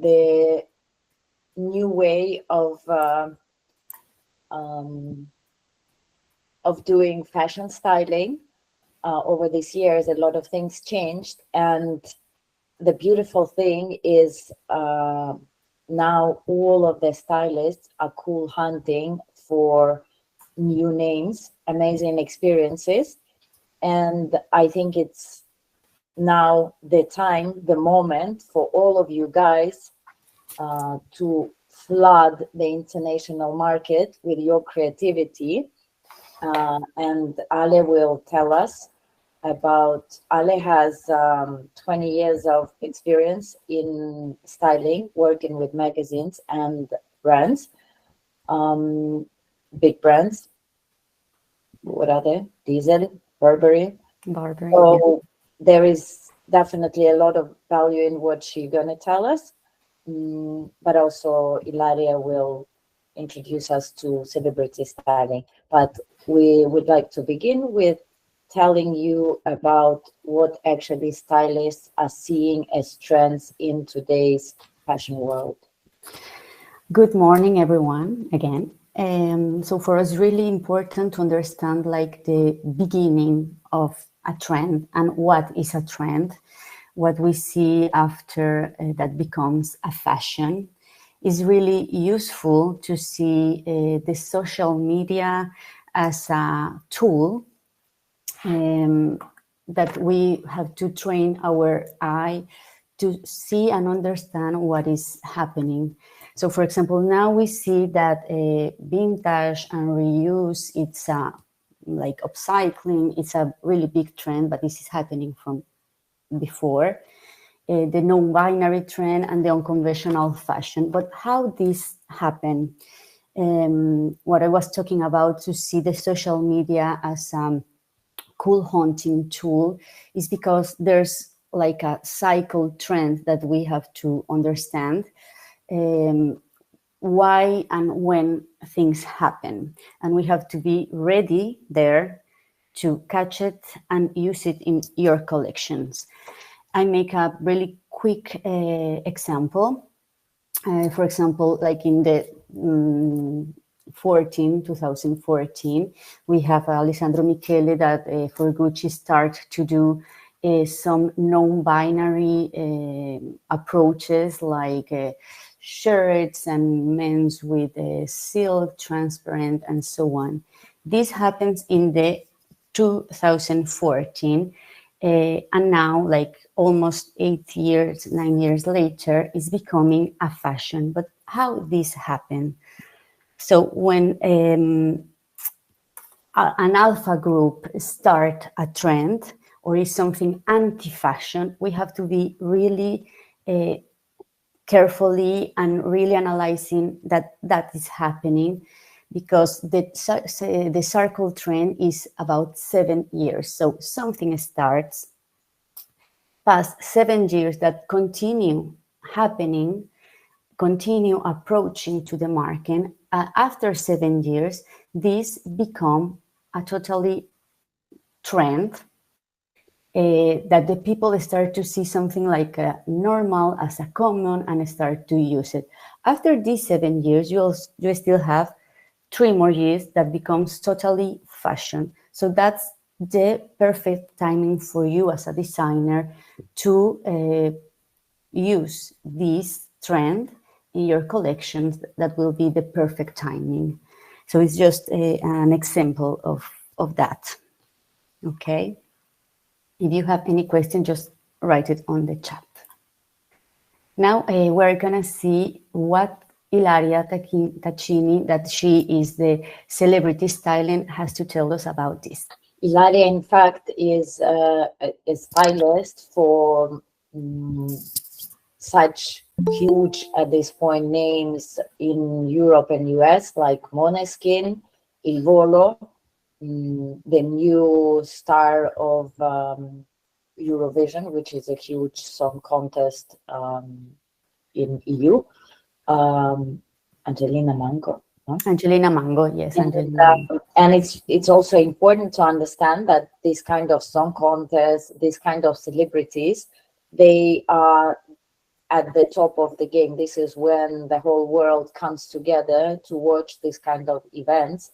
the new way of doing fashion styling. Over these years, a lot of things changed, and the beautiful thing is now all of the stylists are cool hunting for new names, amazing experiences, and I think it's now the time, the moment for all of you guys to flood the international market with your creativity. And Ale will tell us about, Ale has 20 years of experience in styling, working with magazines and brands, big brands. What are they? Diesel, Burberry. So there is definitely a lot of value in what she's going to tell us. But also Ilaria will introduce us to celebrity styling. But we would like to begin with telling you about what actually stylists are seeing as trends in today's fashion world. Good morning, everyone, again. So for us, really important to understand like the beginning of a trend and what is a trend, what we see after that becomes a fashion. Is really useful to see the social media as a tool that we have to train our eye to see and understand what is happening. So for example, now we see that vintage and reuse, it's like upcycling, it's a really big trend, but this is happening from before. The non-binary trend and the unconventional fashion. But how this happened, what I was talking about, to see the social media as a cool hunting tool, is because there's like a cycle trend that we have to understand why and when things happen. And we have to be ready there to catch it and use it in your collections. I make a really quick example. For example, like in the 2014, we have Alessandro Michele that for Gucci start to do some non-binary approaches like shirts and men's with silk, transparent, and so on. This happens in the 2014. And now, like almost 9 years later, is becoming a fashion. But how this happened? So when an alpha group start a trend or is something anti-fashion, we have to be really carefully and really analyzing that is happening, because the circle trend is about 7 years. So something starts, past 7 years that continue happening, continue approaching to the market. After 7 years, this become a totally trend that the people start to see something like a normal as a common and start to use it. After these 7 years, you still have 3 more years that becomes totally fashion. So that's the perfect timing for you as a designer to use this trend in your collections. That will be the perfect timing. So it's just an example of that. Okay. If you have any question, just write it on the chat. Now we're gonna see what Ilaria Taccini, that she is the celebrity styling, has to tell us about this. Ilaria, in fact, is a stylist for such huge, at this point, names in Europe and US, like Måneskin, Volo, the new star of Eurovision, which is a huge song contest in EU. Angelina Mango. No? Angelina Mango, yes. And it's also important to understand that this kind of song contests, these kind of celebrities, they are at the top of the game. This is when the whole world comes together to watch this kind of events.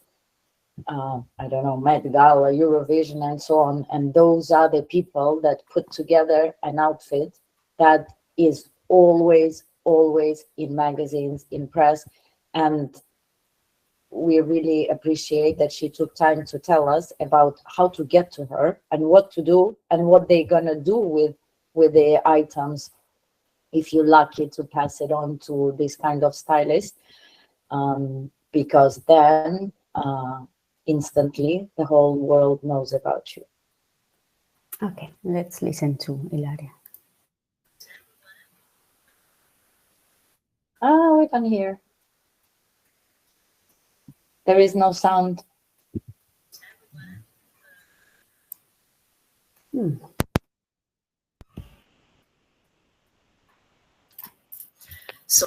I don't know, Met Gala, Eurovision, and so on. And those are the people that put together an outfit that is always in magazines, in press. And we really appreciate that she took time to tell us about how to get to her and what to do and what they're gonna do with the items if you're lucky to pass it on to this kind of stylist, because then instantly the whole world knows about you. Okay, let's listen to Ilaria. We can hear. There is no sound. So,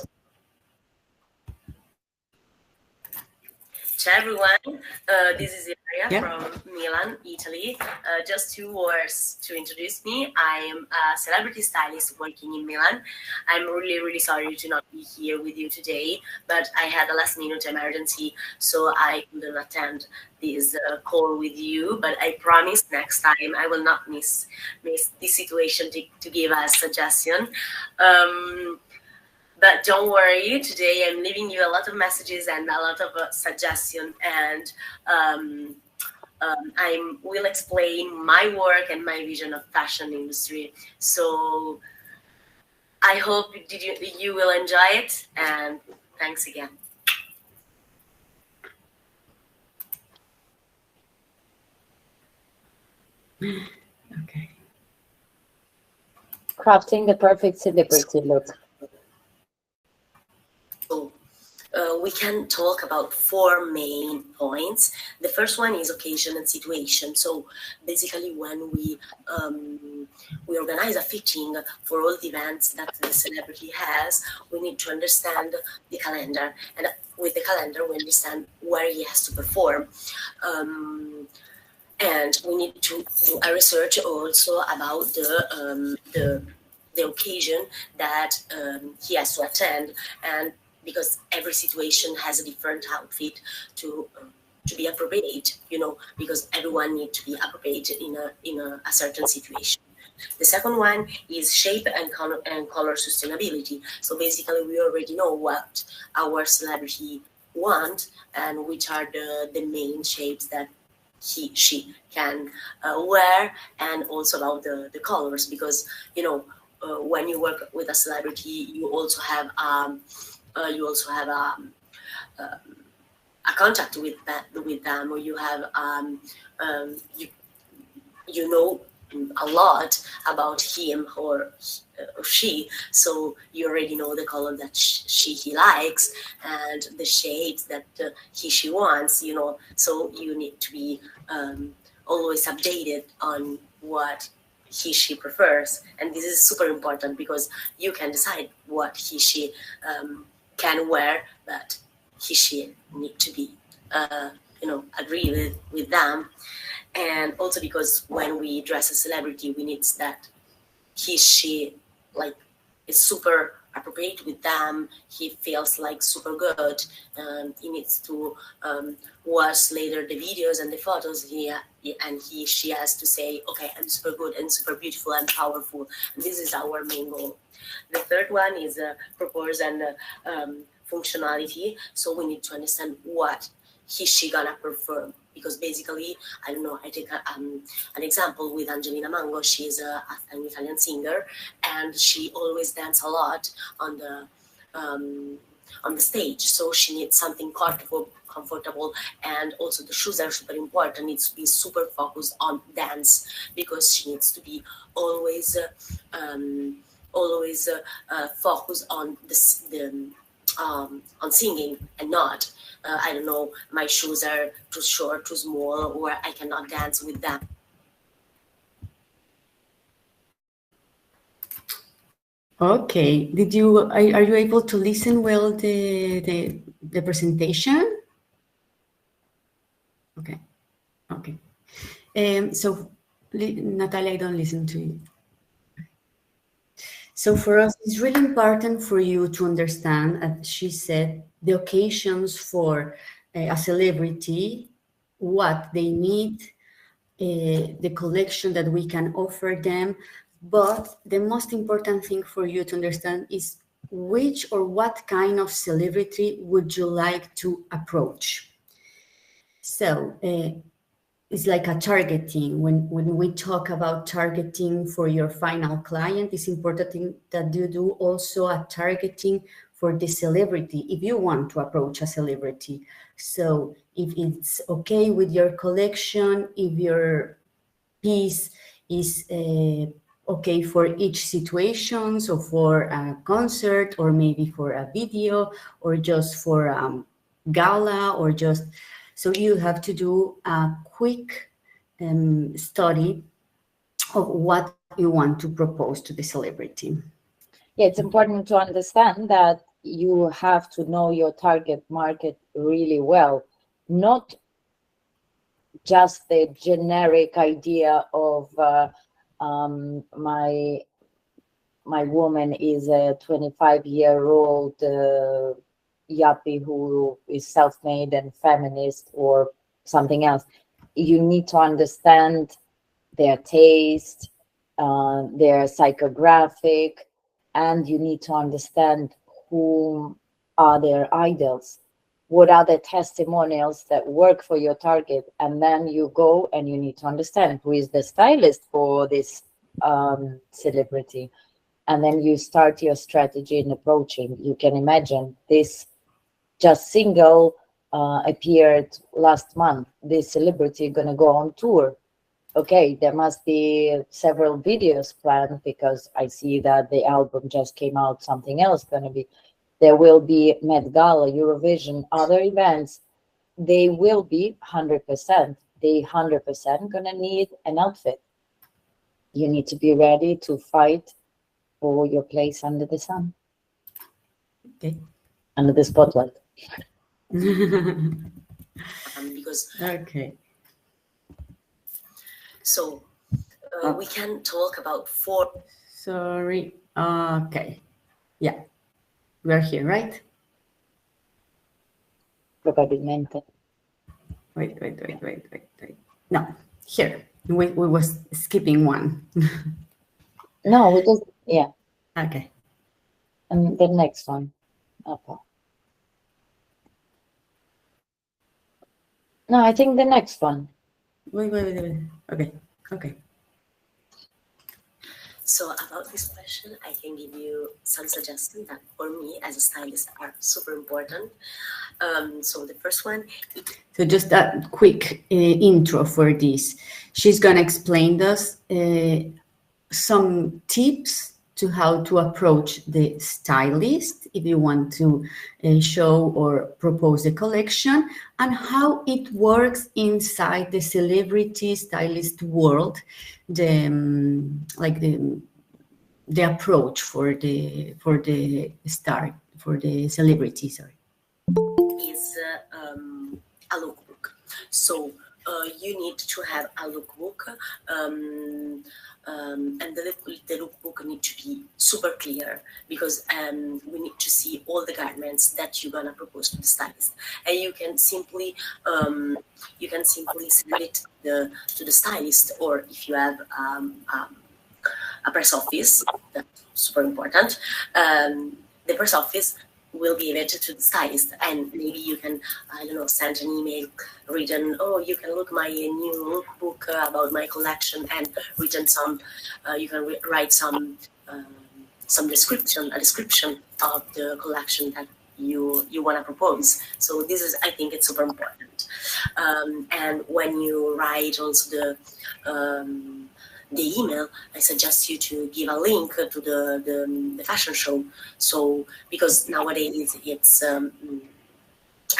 ciao everyone, this is Ilaria from Milan, Italy. Just 2 words to introduce me. I am a celebrity stylist working in Milan. I'm really sorry to not be here with you today, but I had a last minute emergency, so I couldn't attend this call with you, but I promise next time I will not miss this situation to give a suggestion. But don't worry, today I'm leaving you a lot of messages and a lot of suggestions, and I will explain my work and my vision of fashion industry. So I hope you will enjoy it, and thanks again. Okay. Crafting the perfect celebrity look. So we can talk about 4 main points. The first one is occasion and situation. So basically, when we organize a fitting for all the events that the celebrity has, we need to understand the calendar, and with the calendar, we understand where he has to perform. And we need to do a research also about the occasion that he has to attend, and because every situation has a different outfit to be appropriate, because everyone needs to be appropriate in a certain situation. The second one is shape and color sustainability. So basically, we already know what our celebrity want and which are the main shapes that she can wear, and also about the colors, because when you work with a celebrity, you also have a contact with them, or you have you know a lot about him or she, so you already know the color that he likes and the shades that she wants, so you need to be always updated on what she prefers, and this is super important because you can decide what she can wear, but she need to be agree with them. And also because when we dress a celebrity, we need that she is super appropriate with them. He feels like super good. He needs to watch later the videos and the photos she has to say, okay, I'm super good and super beautiful and powerful. And this is our main goal. The third one is purpose and functionality. So we need to understand what she gonna perform, because basically, I don't know, I take an example with Angelina Mango. She's an Italian singer, and she always dances a lot on the stage, so she needs something comfortable, and also the shoes are super important. Needs to be super focused on dance, because she needs to be always focused on on singing, and not I don't know, my shoes are too short, too small, or I cannot dance with them. Okay, are you able to listen well the presentation? Okay. So Natalia, I don't listen to you. So for us, it's really important for you to understand, as she said, the occasions for a celebrity, what they need, the collection that we can offer them. But the most important thing for you to understand is which or what kind of celebrity would you like to approach. So it's like a targeting. When we talk about targeting for your final client, it's important that you do also a targeting for the celebrity if you want to approach a celebrity. So if it's okay with your collection, if your piece is okay for each situation, so for a concert or maybe for a video or just for gala or just, so you have to do a quick study of what you want to propose to the celebrity. Yeah, it's important to understand that you have to know your target market really well, not just the generic idea of my woman is a 25-year-old yuppie who is self-made and feminist or something else. You need to understand their taste, their psychographic, and you need to understand who are their idols. What are the testimonials that work for your target? And then you go and you need to understand who is the stylist for this celebrity. And then you start your strategy in approaching. You can imagine this just single appeared last month. This celebrity gonna go on tour. Okay, there must be several videos planned because I see that the album just came out, something else gonna be. There will be Met Gala, Eurovision, other events. They will be 100%. They 100% gonna need an outfit. You need to be ready to fight for your place under the sun. Okay. Under the spotlight. Because okay. So we can talk about four. Sorry. Okay. Yeah. We're here, right? Probabilmente. Wait. No, here. We was skipping one. No, we just, yeah. Okay. And the next one. Okay. No, I think the next one. Wait. Okay. So about this question, I can give you some suggestions that for me as a stylist are super important. So the first one. So just a quick intro for this. She's gonna explain us some tips to how to approach the stylist if you want to show or propose a collection, and how it works inside the celebrity stylist world, the approach for the celebrity. Sorry, is a lookbook. So you need to have a lookbook, and the lookbook need to be super clear because we need to see all the garments that you're gonna propose to the stylist, and you can simply send it to the stylist, or if you have a press office, that's super important. The press office will give it to the stylist, and maybe you can, I don't know, send an email written, oh, you can look my new lookbook about my collection, and written some, you can write some description of the collection that you want to propose. So this is, I think it's super important. And when you write also the email, I suggest you to give a link to the fashion show. So because nowadays it's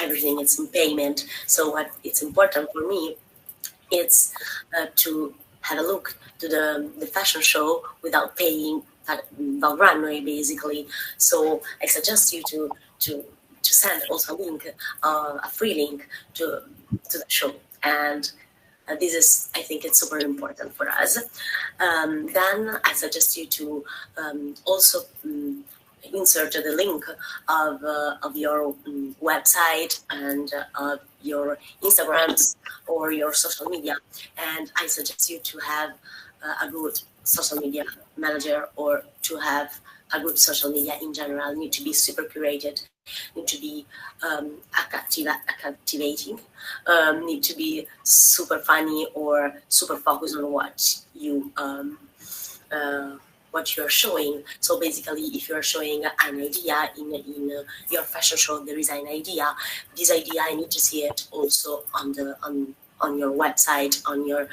everything is in payment. So what it's important for me, it's to have a look to the fashion show without paying the runway basically. So I suggest you to send also a link, a free link to the show, and This is, I think it's super important for us. Then I suggest you to also insert the link of your website and of your Instagrams or your social media. And I suggest you to have a good social media manager, or to have a good social media in general. Need to be super curated, need to be captivating, need to be super funny or super focused on what you're showing. So basically, if you're showing an idea in your fashion show, there is an idea. This idea, I need to see it also on your website, on your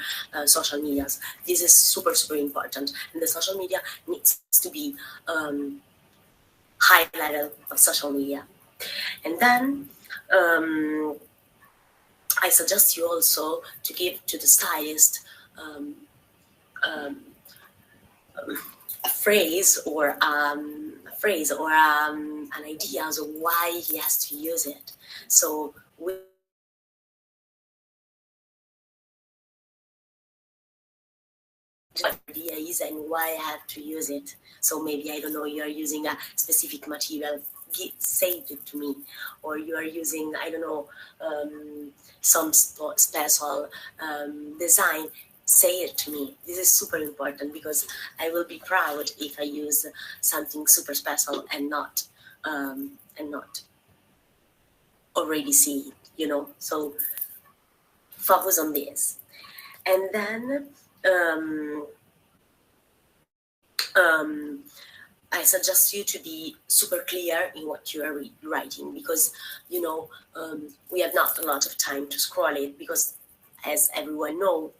social medias. This is super, super important. And the social media needs to be high level of social media. And then I suggest you also to give to the stylist a phrase or an idea of why he has to use it. So what idea is and why I have to use it. So maybe, I don't know, you are using a specific material, say it to me. Or you are using, I don't know, some special design, say it to me. This is super important, because I will be proud if I use something super special and not already see it, So focus on this. And then I suggest you to be super clear in what you are writing, because we have not a lot of time to scroll it, because as everyone knows,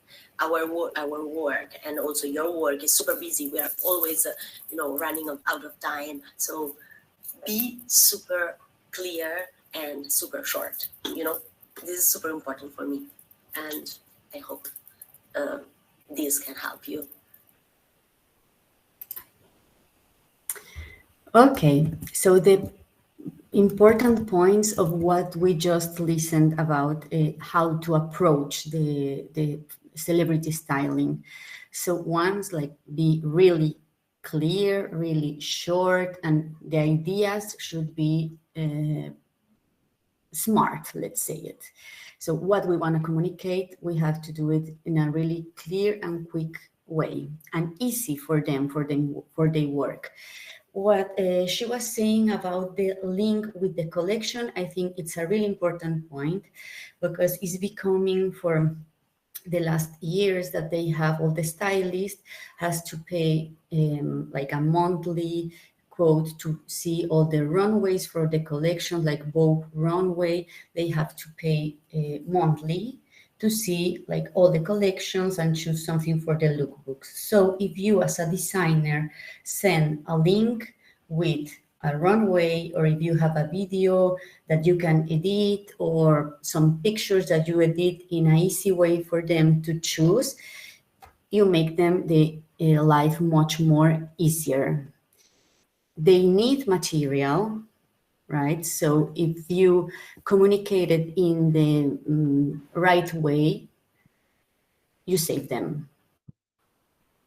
our work and also your work is super busy. We are always running out of time. So be super clear and super short. This is super important for me, and I hope this can help you. Okay, so the important points of what we just listened about, how to approach the celebrity styling. So one's like, be really clear, really short, and the ideas should be smart, let's say it. So what we want to communicate, we have to do it in a really clear and quick way, and easy for their work. What she was saying about the link with the collection, I think it's a really important point, because it's becoming, for the last years, that they have, all the stylist has to pay like a monthly quote to see all the runways for the collection, like Vogue runway. They have to pay monthly to see like all the collections and choose something for the lookbooks. So if you as a designer send a link with a runway, or if you have a video that you can edit, or some pictures that you edit in an easy way for them to choose, you make them the life much more easier. They need material, right? So if you communicate it in the right way, you save them.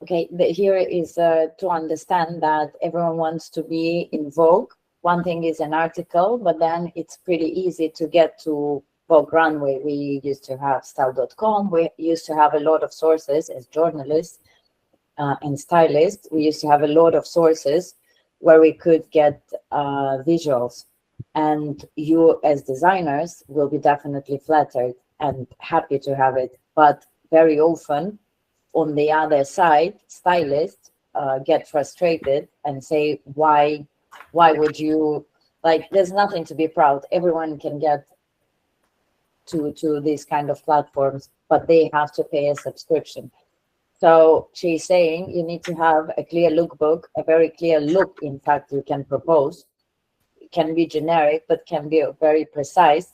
Okay, here is to understand that everyone wants to be in Vogue. One thing is an article, but then it's pretty easy to get to Vogue runway. We used to have style.com. We used to have a lot of sources as journalists and stylists. We used to have a lot of sources where we could get visuals. And you as designers will be definitely flattered and happy to have it. But very often, on the other side, stylists get frustrated and say, why would you, like, there's nothing to be proud. Everyone can get to these kind of platforms, but they have to pay a subscription. So she's saying you need to have a clear lookbook, a very clear look, in fact, you can propose. It can be generic, but can be very precise.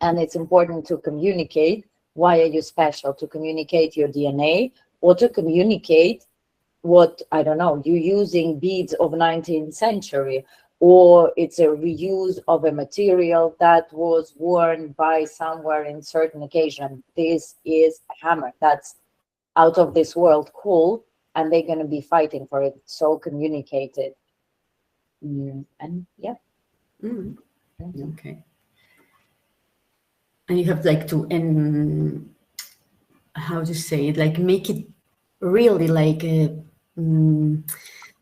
And it's important to communicate. Why are you special? To communicate your DNA, or to communicate what, I don't know, you're using beads of 19th century, or it's a reuse of a material that was worn by somewhere in certain occasion. This is a hammer. That's out of this world cool, and they're going to be fighting for it. So communicated. And yeah. Okay. And you have like to, and how to say it, like make it really like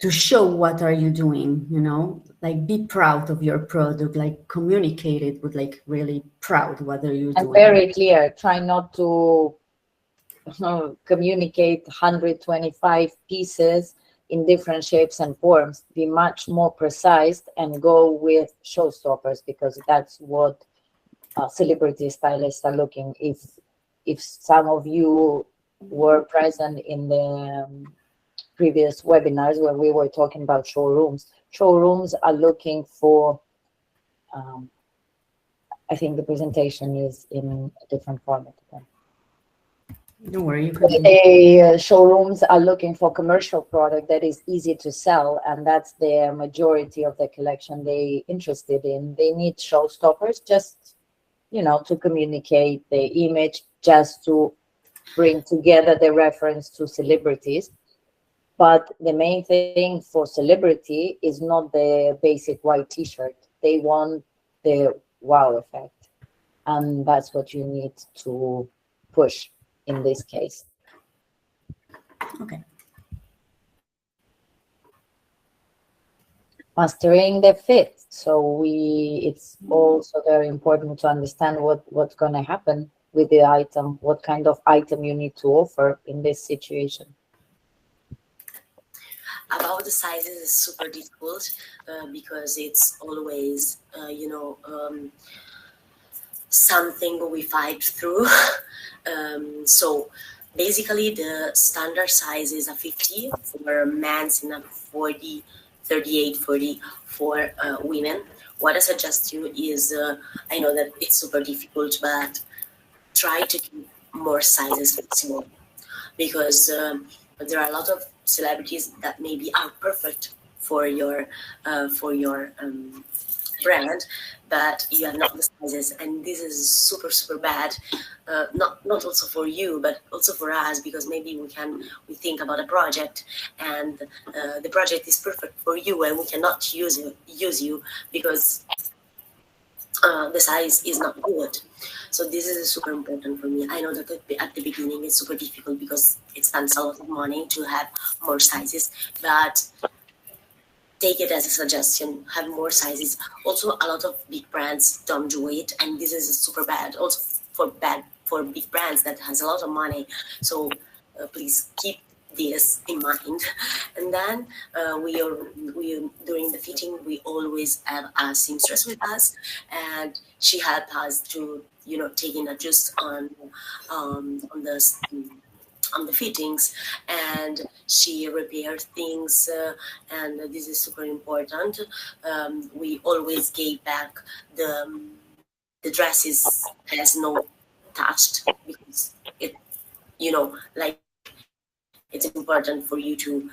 to show what are you doing, you know, like be proud of your product, like communicate it with like really proud what are you doing. And very clear. Try not to communicate 125 pieces in different shapes and forms. Be much more precise and go with showstoppers, because that's what celebrity stylists are looking. If some of you were present in the previous webinars where we were talking about showrooms are looking for, I think the presentation is in a different format. Don't worry. Showrooms are looking for commercial product that is easy to sell, and that's the majority of the collection they interested in. They need showstoppers, just, you know, to communicate the image, just to bring together the reference to celebrities. But the main thing for celebrity is not the basic white t-shirt. They want the wow effect, and that's what you need to push in this case. Okay. Mastering the fit. So it's also very important to understand what's going to happen with the item, what kind of item you need to offer in this situation. About the sizes is super difficult because it's always, something we fight through. So basically the standard size is a 50 for men's and a 40, 38, 40 for women. What I suggest you is, I know that it's super difficult, but try to keep more sizes flexible, because there are a lot of celebrities that maybe are perfect for your brand, but you have not the sizes, and this is super bad. Not also for you, but also for us, because maybe we think about a project, and the project is perfect for you, and we cannot use you because the size is not good. So this is super important for me. I know that at the beginning it's super difficult because it spends a lot of money to have more sizes, but take it as a suggestion, have more sizes. Also, a lot of big brands don't do it, and this is super bad. Also for big brands that has a lot of money. So please keep this in mind. And then we during the fitting, we always have a seamstress with us, and she helped us to take in adjust on the fittings, and she repaired things, and this is super important. We always gave back the dresses as no touched, because it's important for you to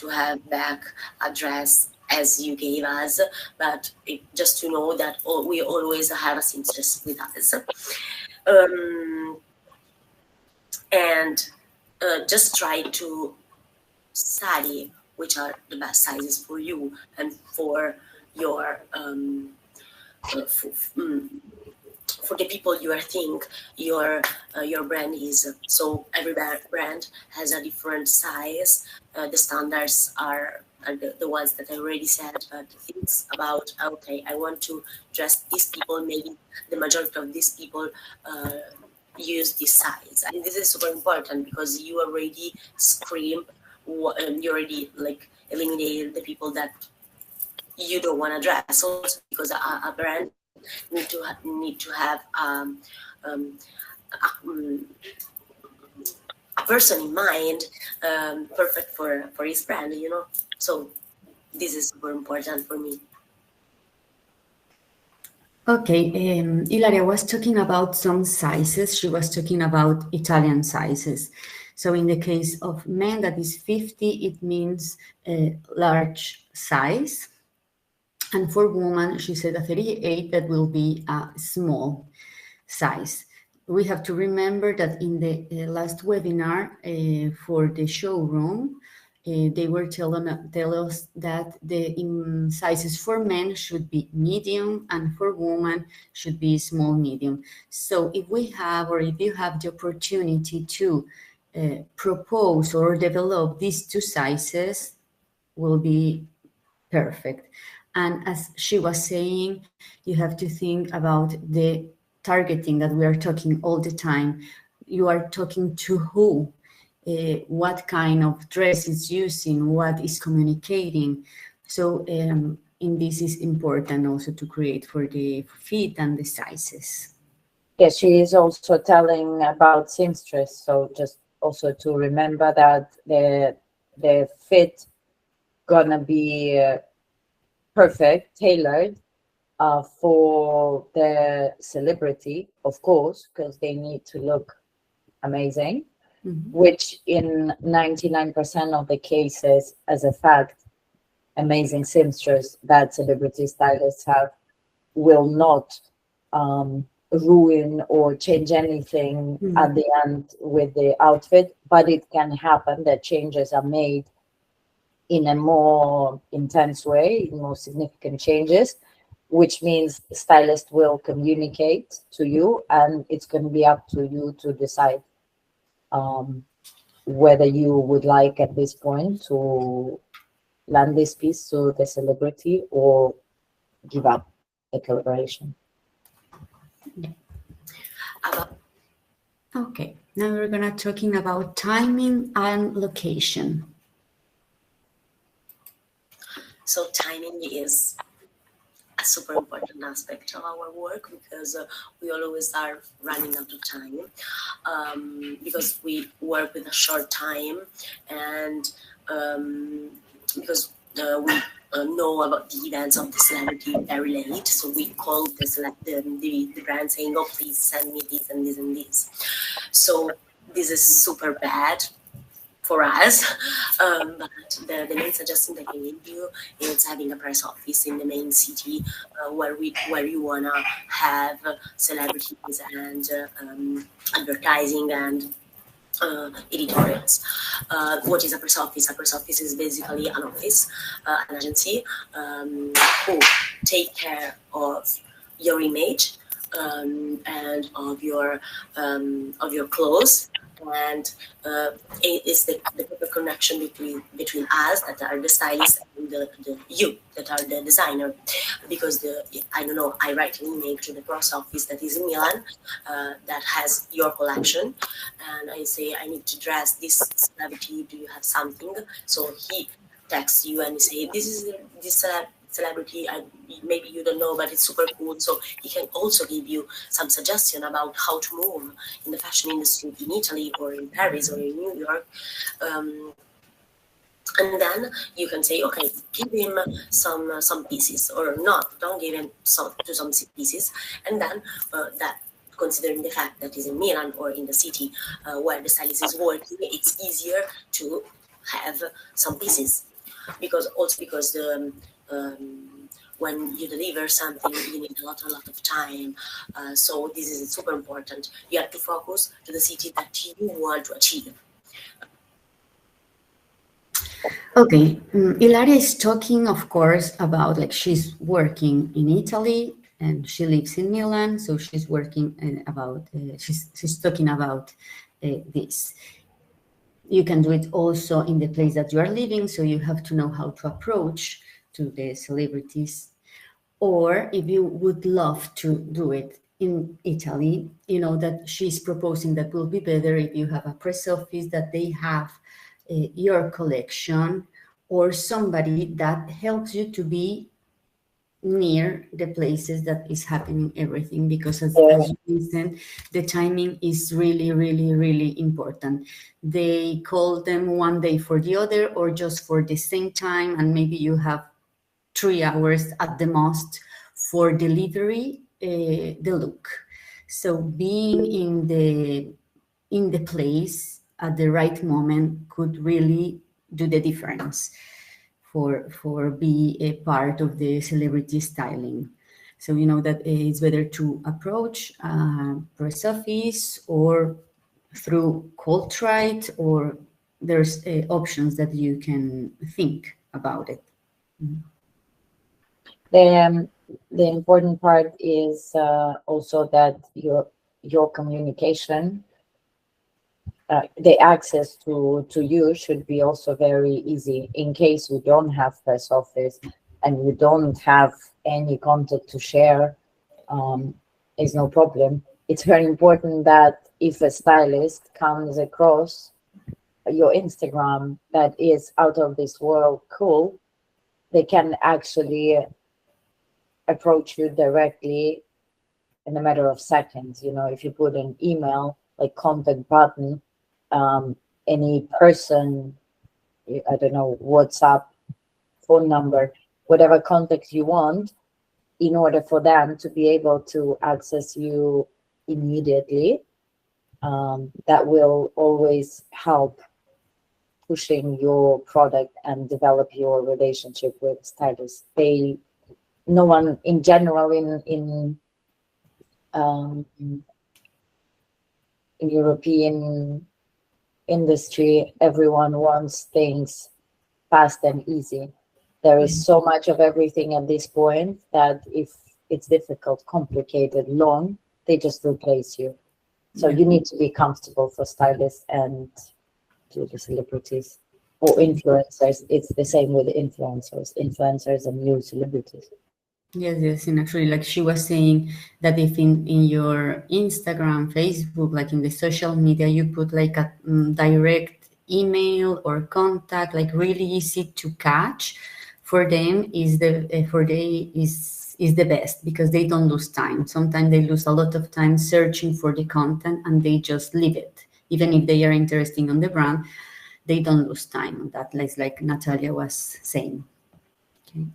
have back a dress as you gave us, but just to know that we always have a seamstress with us. And just try to study which are the best sizes for you and for your for the people you think your brand is. So every brand has a different size. The standards are the ones that I already said, but things about, okay, I want to dress these people, maybe the majority of these people use this size, and this is super important because you already you already eliminated the people that you don't want to dress. Also, because a brand need to have a person in mind, perfect for his brand, So this is super important for me. Okay, Ilaria was talking about some sizes. She was talking about Italian sizes. So in the case of men, that is 50, it means a large size. And for women, she said a 38, that will be a small size. We have to remember that in the last webinar for the showroom, they were tell us that the sizes for men should be medium and for women should be small medium. So if we have, or if you have the opportunity to propose or develop these two sizes, will be perfect. And as she was saying, you have to think about the targeting that we are talking all the time. You are talking to who, what kind of dress is using, what is communicating. So in this is important also to create for the fit and the sizes. Yes, she is also telling about seamstress. So just also to remember that the fit gonna be perfect, tailored for the celebrity, of course, because they need to look amazing, which in 99% of the cases, as a fact, amazing seamstress that celebrity stylists have will not ruin or change anything at the end with the outfit, but it can happen that changes are made in a more intense way, more significant changes, which means the stylist will communicate to you, and it's going to be up to you to decide whether you would like at this point to land this piece to the celebrity or give up the collaboration. Okay, now we're gonna talking about timing and location. So timing is a super important aspect of our work, because we always are running out of time, because we work with a short time, and because we know about the events of the celebrity very late, so we call the brand saying, oh, please send me this and this and this. So this is super bad for us, but the main suggestion that I can give you is having a press office in the main city, where you wanna have celebrities and advertising and editorials. What is a press office? A press office is basically an office, an agency, who take care of your image and of your clothes, and it is the perfect connection between us, that are the stylists, and you, that are the designer. Because I write an email to the press office that is in Milan, that has your collection, and I say, I need to dress this celebrity, do you have something? So he texts you and say, this is this celebrity, maybe you don't know, but it's super cool. So he can also give you some suggestion about how to move in the fashion industry in Italy or in Paris or in New York. And then you can say, okay, give him some pieces, or not, don't give him some pieces. And then that, considering the fact that he's in Milan or in the city where the stylist is working, it's easier to have some pieces, because when you deliver something, you need a lot of time. So this is super important. You have to focus to the city that you want to achieve. Okay, Ilaria is talking, of course, about, like, she's working in Italy and she lives in Milan, so she's working she's talking about this. You can do it also in the place that you are living, so you have to know how to approach to the celebrities. Or if you would love to do it in Italy, you know that she's proposing that will be better if you have a press office, that they have your collection, or somebody that helps you to be near the places that is happening everything, because as you mentioned, the timing is really, really, really important. They call them one day for the other, or just for the same time, and maybe you have 3 hours at the most for delivery the look. So being in the place at the right moment could really do the difference. for be a part of the celebrity styling. So you know that it's better to approach press office or through Cultrite, or there's options that you can think about it. The important part is also that your communication, the access to you should be also very easy. In case you don't have press office and you don't have any contact to share, is no problem. It's very important that if a stylist comes across your Instagram that is out of this world cool, they can actually approach you directly in a matter of seconds. You know, if you put an email, like contact button, any person, I don't know, WhatsApp, phone number, whatever contact you want, in order for them to be able to access you immediately, that will always help pushing your product and develop your relationship with stylists. No one in general in European industry, everyone wants things fast and easy. There is so much of everything at this point that if it's difficult, complicated, long, they just replace you. So you need to be comfortable for stylists and to the celebrities or influencers. It's the same with influencers and new celebrities. Yes, and actually, like she was saying, that if in your Instagram, Facebook, like in the social media, you put like a direct email or contact, like really easy to catch, for them is the best, because they don't lose time. Sometimes they lose a lot of time searching for the content and they just leave it. Even if they are interested on the brand, they don't lose time on that, like Natalia was saying. Okay.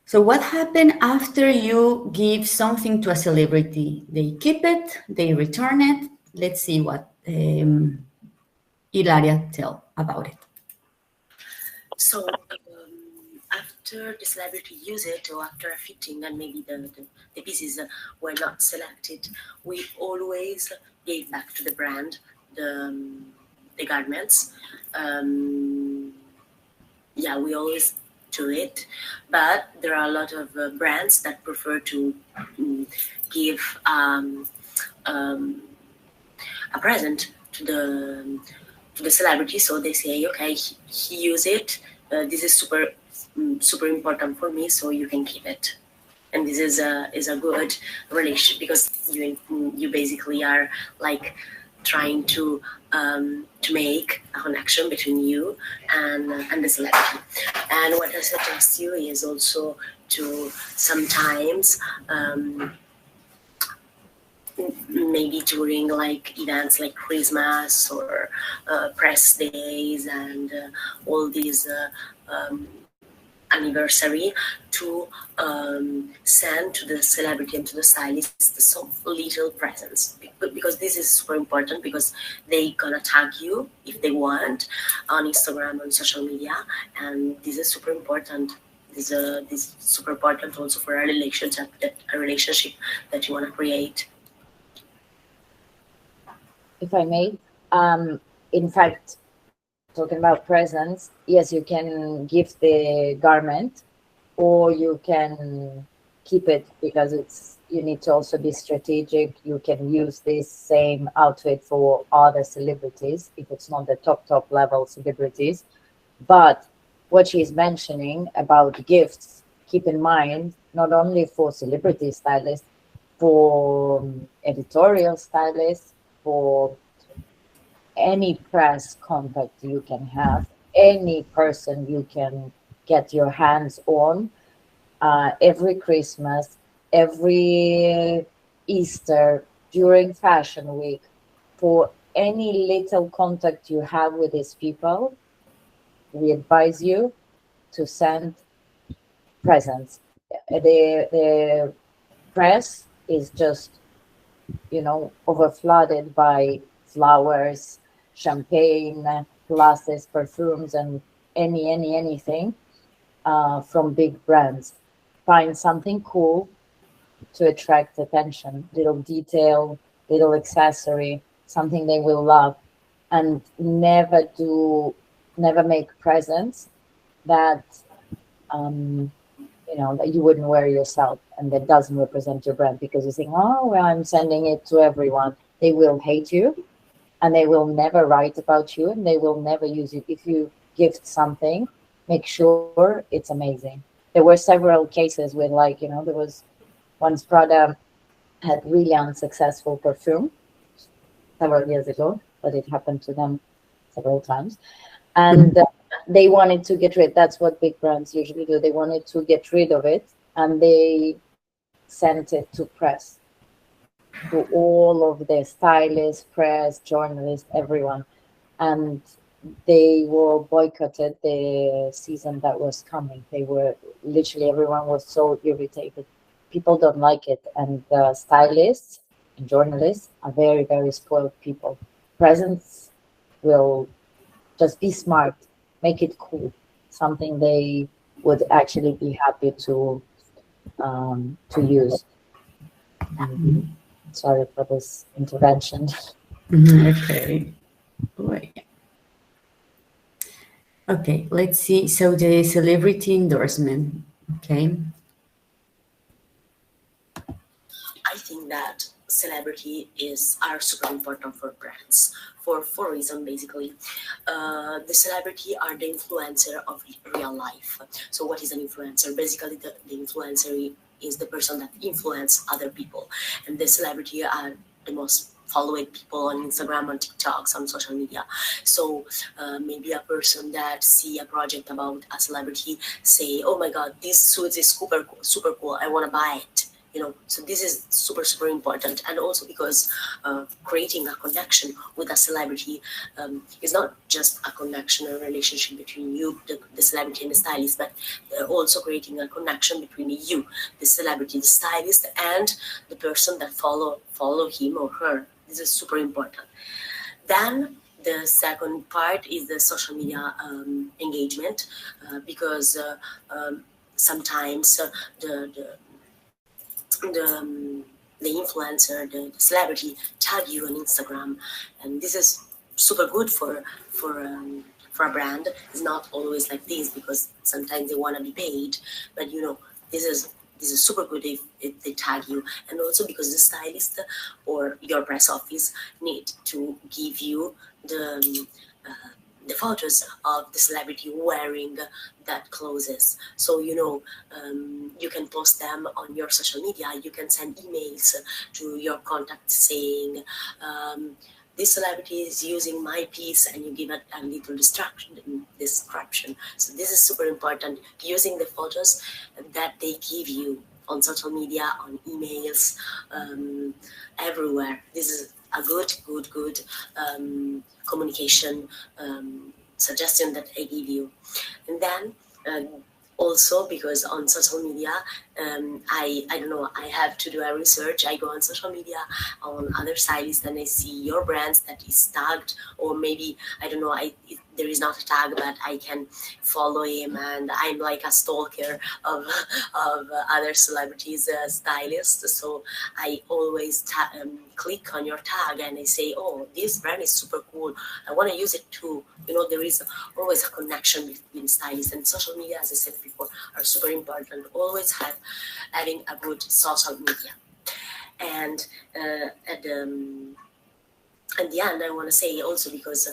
So what happened after you give something to a celebrity? They keep it, they return it. Let's see what Ilaria tell about it. So after the celebrity use it, or after a fitting and maybe the pieces were not selected, we always gave back to the brand the garments. Yeah, we always do it, but there are a lot of brands that prefer to give a present to the celebrity. So they say, okay, he use it. This is super important for me, so you can keep it. And this is a good relationship, because you basically are like trying to make a connection between you and the celebrity. And what I suggest you is also to sometimes maybe during like events like Christmas or press days and all these anniversary, to send to the celebrity and to the stylist some little presents, because this is super important, because they gonna tag you if they want on Instagram, on social media, and this is super important. This is super important also for a relationship that you want to create. If I may, in fact, talking about presents, yes, you can give the garment, or you can keep it, because you need to also be strategic. You can use this same outfit for other celebrities if it's not the top level celebrities. But what she's mentioning about gifts, keep in mind, not only for celebrity stylists, for editorial stylists, for any press contact you can have, any person you can get your hands on, every Christmas, every Easter, during Fashion Week, for any little contact you have with these people, we advise you to send presents. The press is just, overflooded by flowers, champagne, glasses, perfumes, and anything from big brands. Find something cool to attract attention, little detail, little accessory, something they will love, and never make presents that that you wouldn't wear yourself and that doesn't represent your brand, because you think, oh, well, I'm sending it to everyone. They will hate you and they will never write about you and they will never use you. If you gift something, make sure it's amazing. There were several cases with, like, there was once Prada had really unsuccessful perfume several years ago, but it happened to them several times. And they wanted to get rid. That's what big brands usually do. They wanted to get rid of it, and they sent it to press, to all of the stylists, press, journalists, everyone. And they were boycotted the season that was coming. They were literally, everyone was so irritated. People don't like it. And the stylists and journalists are very, very spoiled people. Presents will just be smart, make it cool, something they would actually be happy to use. Sorry for this intervention. Okay. Okay, let's see. So the celebrity endorsement. Okay. I think that celebrity are super important for brands for four reasons basically. The celebrity are the influencer of real life. So what is an influencer? Basically, the influencer is the person that influence other people, and the celebrity are the most followed people on Instagram, on TikToks, on social media. So maybe a person that see a project about a celebrity say, oh my god, this suit is super cool, I want to buy it. So this is super important. And also because creating a connection with a celebrity is not just a connection or relationship between you, the celebrity, and the stylist, but also creating a connection between you, the celebrity, the stylist, and the person that follow him or her. This is super important. Then the second part is the social media engagement, because sometimes the influencer, the celebrity tag you on Instagram, and this is super good for a brand. It's not always like this, because sometimes they want to be paid, but this is super good if they tag you. And also because the stylist or your press office need to give you the photos of the celebrity wearing that clothes. So you can post them on your social media. You can send emails to your contacts saying, this celebrity is using my piece, and you give it a little description. So this is super important, using the photos that they give you on social media, on emails, everywhere. This is a good communication suggestion that I give you. And then also because on social media, I don't know, I have to do a research. I go on social media on other stylists and I see your brands that is tagged, or maybe, I don't know, there is not a tag, but I can follow him, and I'm like a stalker of other celebrities, stylists. So I always click on your tag and I say, oh, this brand is super cool, I want to use it too. There is always a connection between stylists, and social media, as I said before, are super important. Always having a good social media. And at the end, I want to say also, because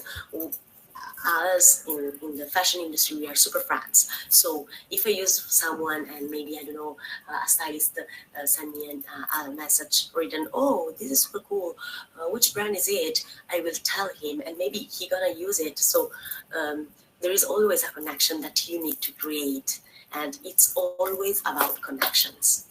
us in the fashion industry, we are super friends. So if I use someone and maybe, I don't know, a stylist send me a message written, oh, this is super cool, which brand is it? I will tell him, and maybe he gonna use it. So there is always a connection that you need to create, and it's always about connections.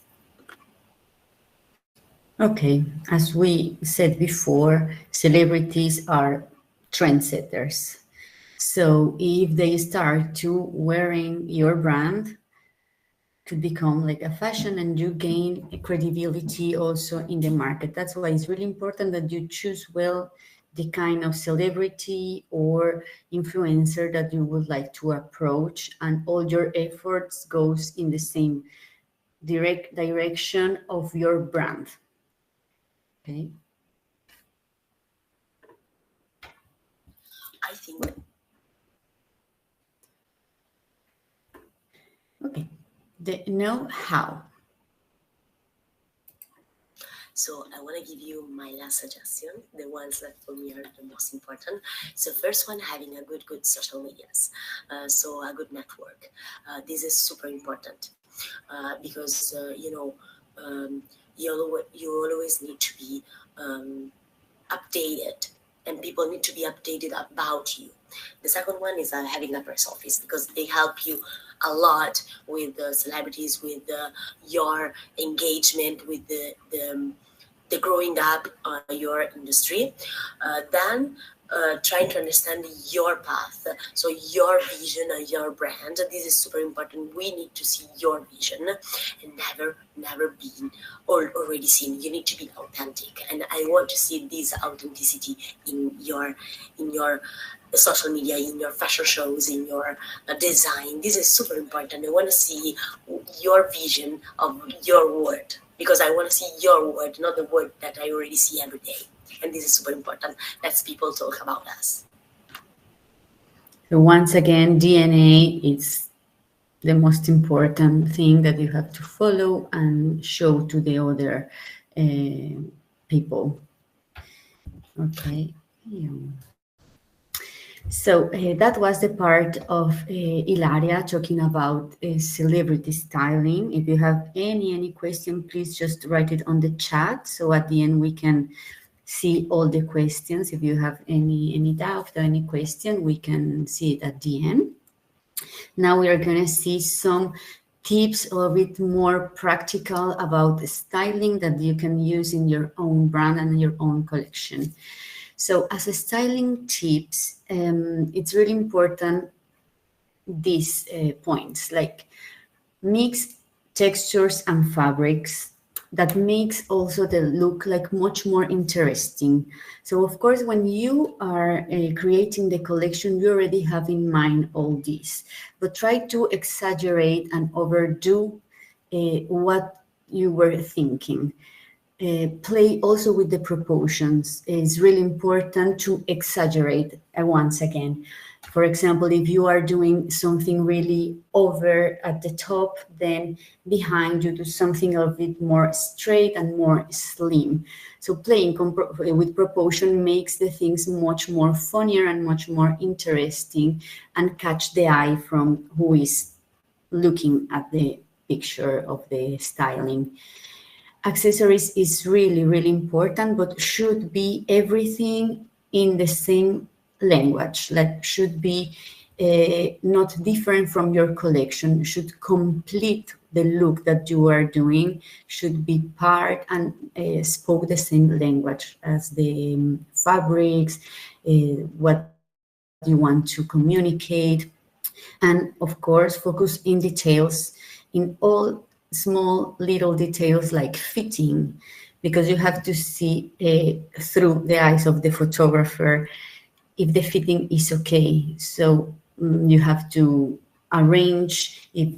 Okay, as we said before, celebrities are trendsetters. So if they start to wearing your brand, to become like a fashion, and you gain credibility also in the market. That's why it's really important that you choose well the kind of celebrity or influencer that you would like to approach, and all your efforts goes in the same direct direction of your brand. Okay. I think. Okay. The know-how. So I want to give you my last suggestion, the ones that for me are the most important. So first one, having a good social medias. So a good network. This is super important because, you always need to be updated, and people need to be updated about you. The second one is having a press office, because they help you a lot with the celebrities, with your engagement, with the growing up your industry. Then trying to understand your path, so your vision and your brand. This is super important. We need to see your vision and never been already seen. You need to be authentic, and I want to see this authenticity in your social media, in your fashion shows, in your design. This is super important. I want to see your vision of your word, because I want to see your word, not the word that I already see every day. And this is super important. Let's people talk about us. So once again, DNA is the most important thing that you have to follow and show to the other people. Okay. Yeah. So that was the part of Ilaria talking about celebrity styling. If you have any question, please just write it on the chat. So at the end we can see all the questions. If you have any doubt or any question, we can see it at the end. Now we are going to see some tips a bit more practical about the styling that you can use in your own brand and your own collection. So as a styling tips, it's really important these points, like mix textures and fabrics. That makes also the look like much more interesting. So of course, when you are creating the collection, you already have in mind all this, but try to exaggerate and overdo what you were thinking. Play also with the proportions. It's really important to exaggerate once again. For example, if you are doing something really over at the top, then behind you do something a bit more straight and more slim. So playing with proportion makes the things much more funnier and much more interesting and catch the eye from who is looking at the picture of the styling. Accessories is really important, but should be everything in the same language, like should be not different from your collection, should complete the look that you are doing, should be part and spoke the same language as the fabrics, what you want to communicate. And of course, focus in details, in all small little details like fitting, because you have to see through the eyes of the photographer if the fitting is okay. So you have to arrange if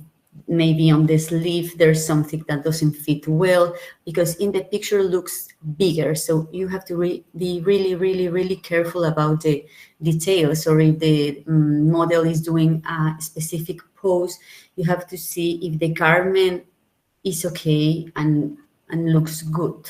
maybe on the sleeve there's something that doesn't fit well, because in the picture looks bigger. So you have to be really careful about the details. Or if the model is doing a specific pose, you have to see if the garment is okay and looks good.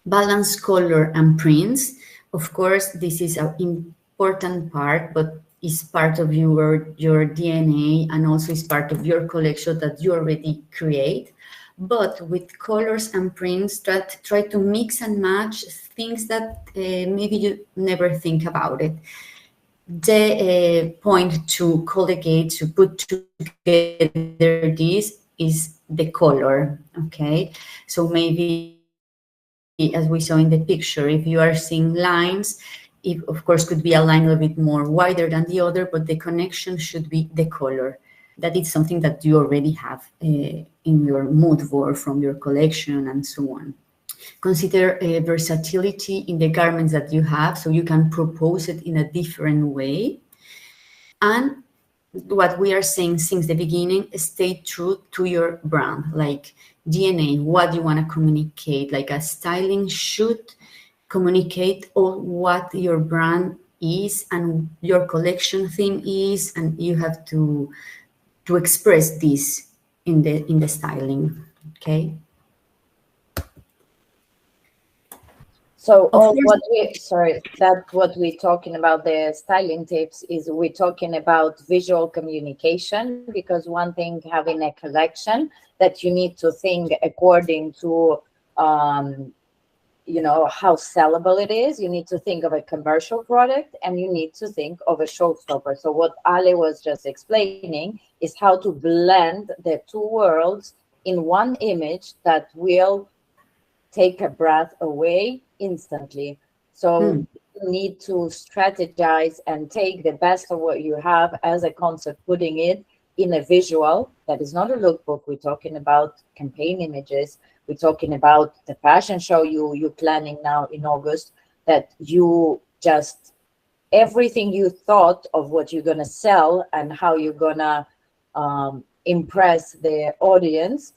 Balance color and prints. Of course, this is an important part, but is part of your DNA and also is part of your collection that you already create. But with colors and prints, try to mix and match things that maybe you never think about it. The point to collegate, to put together this is the color, okay? So maybe, as we saw in the picture, if you are seeing lines, it of course could be a line a little bit more wider than the other, but the connection should be the color. That is something that you already have in your mood board from your collection and so on. Consider versatility in the garments that you have, so you can propose it in a different way. And what we are saying since the beginning, stay true to your brand, like DNA, what you want to communicate. Like a styling should communicate all what your brand is and your collection theme is, and you have to express this in the styling. Okay. So Of all course, what we, sorry, that what we're talking about, the styling tips, is we're talking about visual communication, because one thing, having a collection, that you need to think according to you know, how sellable it is. You need to think of a commercial product, and you need to think of a showstopper. So what Ale was just explaining is how to blend the two worlds in one image that will take a breath away instantly. So you need to strategize and take the best of what you have as a concept, putting it in a visual that is not a lookbook. We're talking about campaign images. We're talking about the fashion show you're planning now in August, that you just, everything you thought of what you're going to sell and how you're going to impress the audience,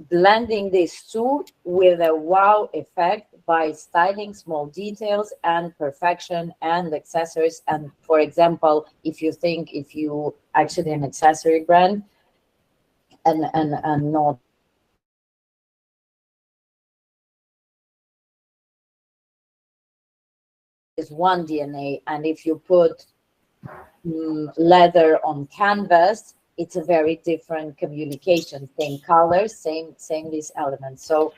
blending these two with a wow effect by styling small details and perfection and accessories. And for example, if you actually an accessory brand and not is one DNA, and if you put leather on canvas, it's a very different communication. Same colors, same these elements. So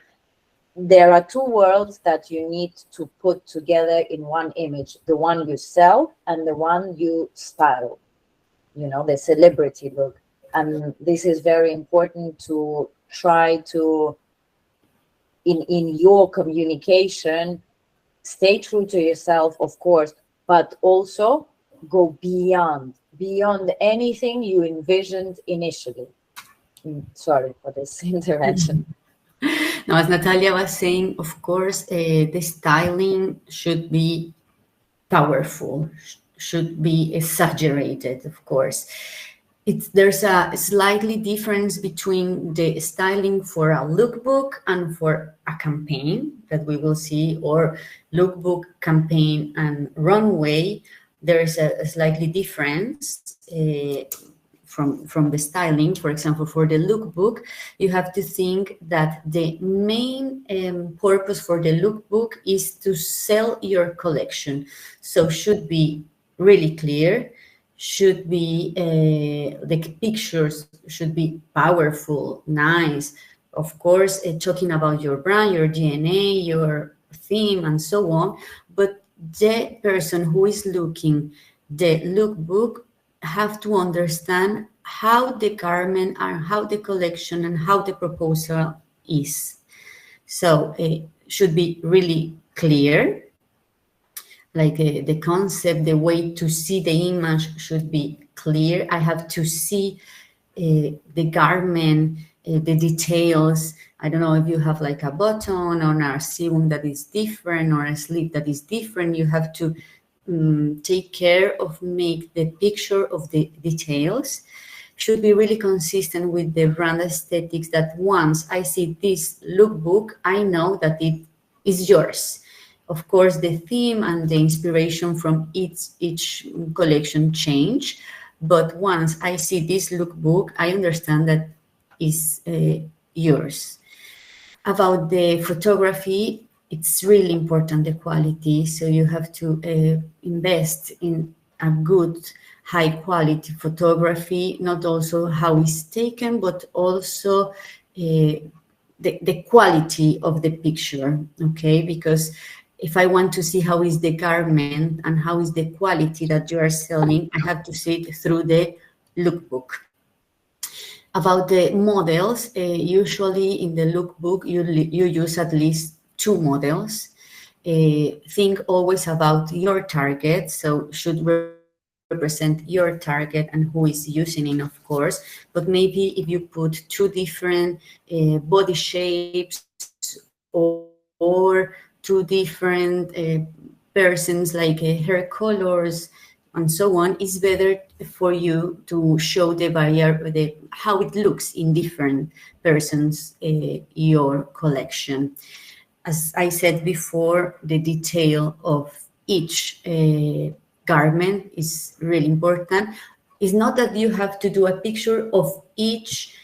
there are two worlds that you need to put together in one image: the one you sell and the one you style. You know, the celebrity look. And this is very important to try to, in your communication, stay true to yourself, of course, but also go beyond anything you envisioned initially. Sorry for this intervention. now, as Natalia was saying, of course, the styling should be powerful, should be exaggerated, of course. There's a slightly difference between the styling for a lookbook and for a campaign that we will see, or lookbook, campaign, and runway. There's a slightly difference from the styling. For example, for the lookbook, you have to think that the main purpose for the lookbook is to sell your collection. So should be really clear, should be the pictures should be powerful, nice, of course, talking about your brand, your DNA, your theme, and so on. But the person who is looking the lookbook have to understand how the garment and how the collection and how the proposal is. So it should be really clear, like the concept, the way to see the image should be clear. I have to see the garment, the details. I don't know if you have like a button or a seam that is different or a sleeve that is different. You have to take care of make the picture of the details. Should be really consistent with the brand aesthetics, that once I see this lookbook, I know that it is yours. Of course, the theme and the inspiration from each collection change, but once I see this lookbook, I understand that is yours. About the photography, it's really important, the quality. So you have to invest in a good, high quality photography, not also how it's taken, but also the quality of the picture, okay? Because if I want to see how is the garment and how is the quality that you are selling, I have to see it through the lookbook. About the models, usually in the lookbook, you use at least 2 models. Think always about your target, so should represent your target and who is using it, of course. But maybe if you put 2 different body shapes or or two different persons, like hair colors and so on, it's better for you to show how it looks in different persons, your collection. As I said before, the detail of each garment is really important. It's not that you have to do a picture of each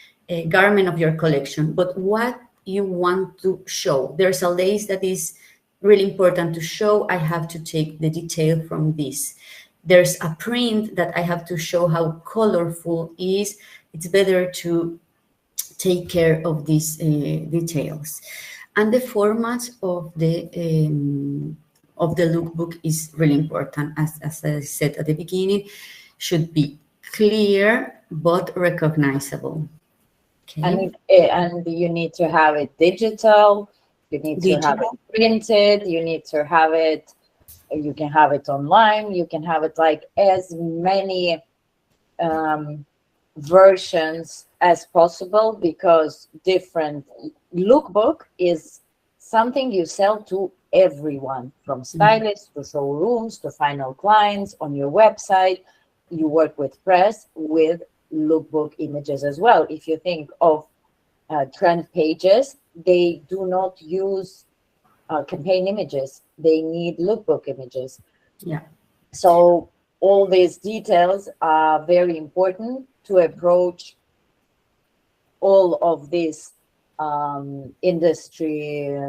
garment of your collection, but what you want to show. There's a lace that is really important to show. I have to take the detail from this. There's a print that I have to show how colorful it is. It's better to take care of these details. And the format of the lookbook is really important. As I said at the beginning, should be clear but recognizable. Okay. And you need to have it digital. You need to have it printed. You need to have it. You can have it online. You can have it like as many versions as possible, because different lookbook is something you sell to everyone, from stylists to showrooms to final clients on your website. You work with press with lookbook images as well. If you think of trend pages, they do not use campaign images. They need lookbook images. Yeah. So all these details are very important to approach all of these industry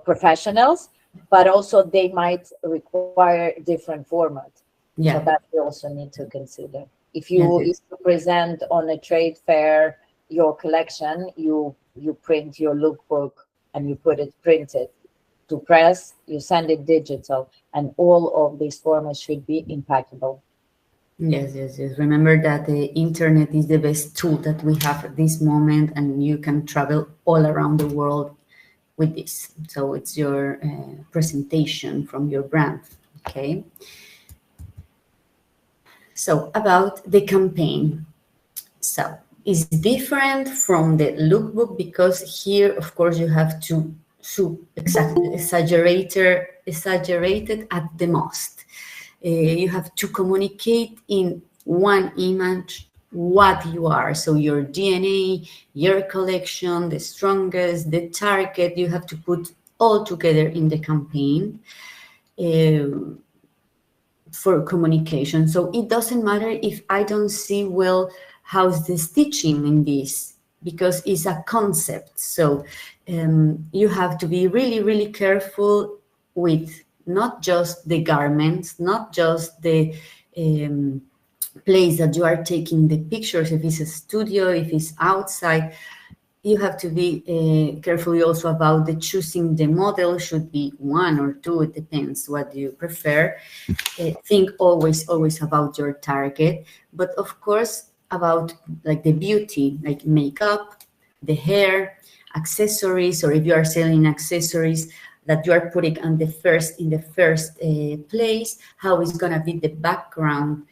professionals, but also they might require different format. So that you also need to consider. If you present on a trade fair your collection, you print your lookbook and you put it printed. To press, you send it digital, and all of these formats should be impeccable. Yes. Remember that the internet is the best tool that we have at this moment, and you can travel all around the world with this. So it's your presentation from your brand. Okay. So about the campaign. So it's different from the lookbook, because here, of course, you have to exaggerated at the most. You have to communicate in one image what you are. So your DNA, your collection, the strongest, the target, you have to put all together in the campaign for communication. So it doesn't matter if I don't see well how's the stitching in this, because it's a concept. So you have to be really, really careful with not just the garments, not just the place that you are taking the pictures, if it's a studio, if it's outside. You have to be careful also about the choosing the model. Should be one or two, it depends what you prefer. Think always about your target, but of course about like the beauty, like makeup, the hair, accessories, or if you are selling accessories that you are putting in the first place, how is gonna be the background,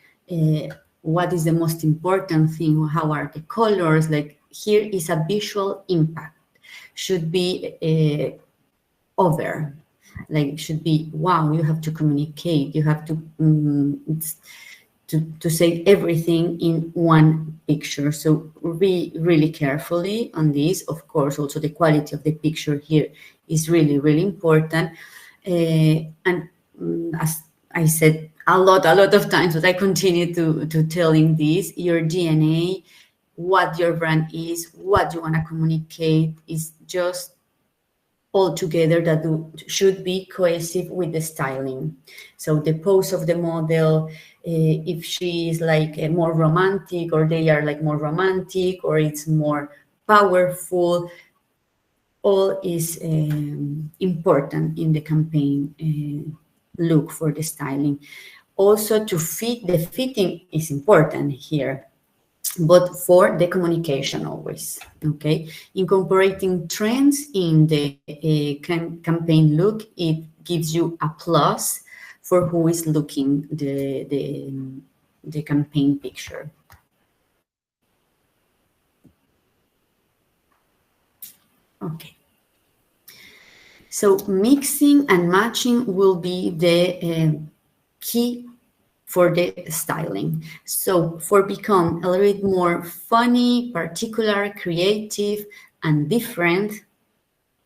what is the most important thing, how are the colors, like here is a visual impact, should be over, like should be, wow, you have to communicate, you have to say everything in one picture. So be really carefully on this. Of course, also the quality of the picture here is really, really important. And as I said a lot of times, but I continue to telling this, your DNA, what your brand is, what you want to communicate is just all together that should be cohesive with the styling. So the pose of the model, if she is like more romantic, or they are like more romantic, or it's more powerful, all is important in the campaign look for the styling. Also to fit, the fitting is important here, but for the communication always, okay? Incorporating trends in the campaign look, it gives you a plus for who is looking the campaign picture. Okay. So mixing and matching will be the key for the styling. So for become a little bit more funny, particular, creative, and different,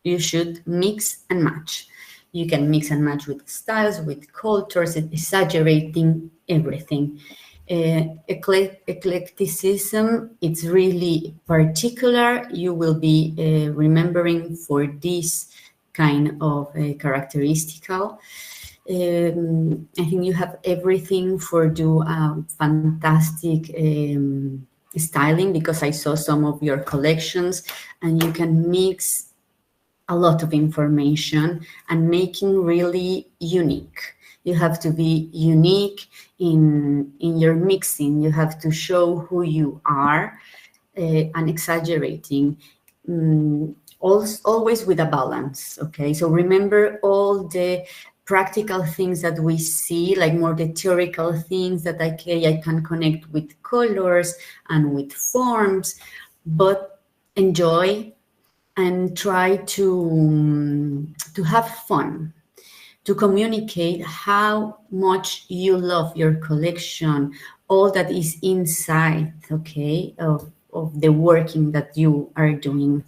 you should mix and match. You can mix and match with styles, with cultures, exaggerating everything. Eclecticism, it's really particular. You will be remembering for this kind of characteristical. I think you have everything for do fantastic styling, because I saw some of your collections and you can mix a lot of information and making really unique. You have to be unique in your mixing. You have to show who you are and exaggerating. Always with a balance, okay? So remember all the practical things that we see, like more the theoretical things that I can connect with colors and with forms, but enjoy and try to have fun, to communicate how much you love your collection, all that is inside, okay, of the working that you are doing.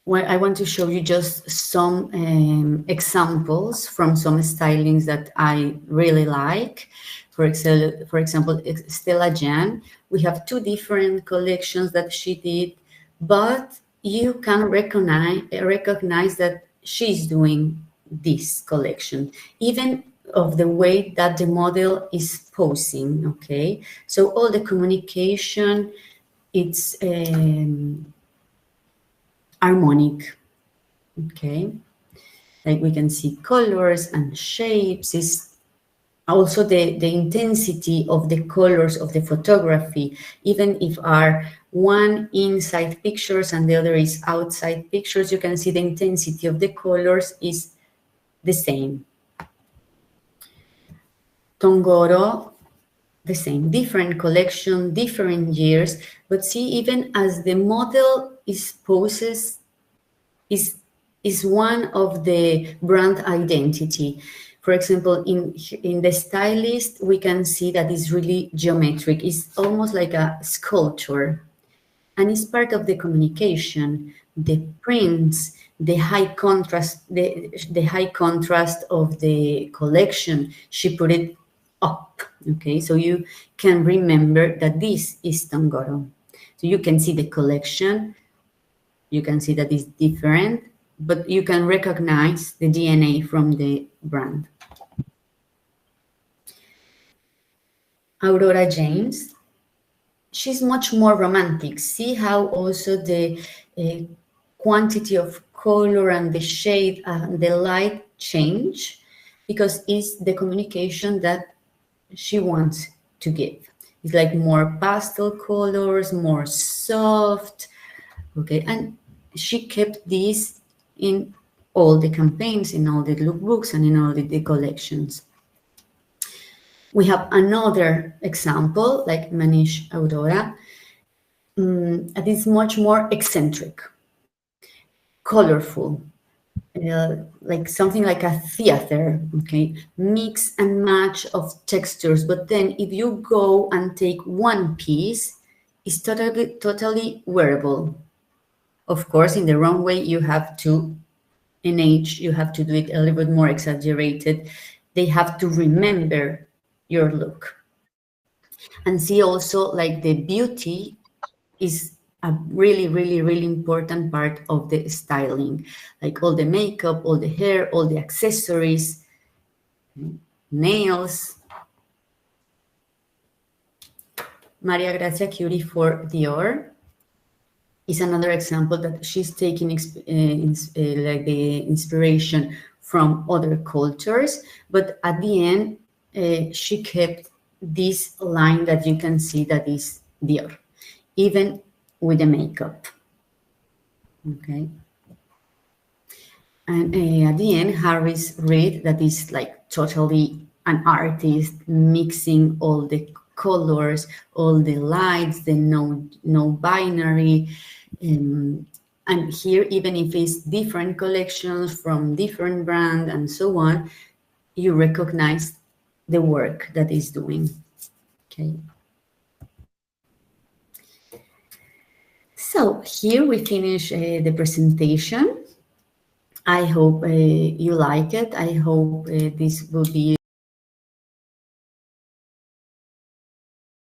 Well, I want to show you just some examples from some stylings that I really like. For example, Stella Jan, we have 2 different collections that she did, but you can recognize that she's doing this collection, even of the way that the model is posing, okay? So all the communication, it's harmonic, okay? Like we can see colors and shapes. Is also the intensity of the colors of the photography, even if are one inside pictures and the other is outside pictures, you can see the intensity of the colors is the same. Tongoro, the same, different collection, different years, but see, even as the model is poses, is one of the brand identity. For example, in the stylist, we can see that it's really geometric. It's almost like a sculpture, and it's part of the communication. The prints, the high contrast, the high contrast of the collection. She put it up, okay? So you can remember that this is Tongoro. So you can see the collection. You can see that it's different, but you can recognize the DNA from the brand. Aurora James, she's much more romantic. See how also the quantity of color and the shade and the light change, because it's the communication that she wants to give. It's like more pastel colors, more soft, okay? And she kept this in all the campaigns, in all the lookbooks, and in all the collections. We have another example, like Manish Aurora, that is much more eccentric, colorful, like something like a theater, okay? Mix and match of textures, but then if you go and take one piece, it's totally wearable. Of course, in the wrong way, you have to, in age, you have to do it a little bit more exaggerated. They have to remember your look. And see also, like, the beauty is a really, really, really important part of the styling. Like all the makeup, all the hair, all the accessories, nails. Maria Grazia Curie for Dior is another example that she's taking like the inspiration from other cultures, but at the end, she kept this line that you can see that is Dior, even with the makeup, okay? And at the end, Harris Reed, that is like totally an artist, mixing all the colors, all the lights, the no binary, And here, even if it's different collections from different brands and so on, you recognize the work that is doing. Okay. So here we finish the presentation. I hope you like it. I hope this will be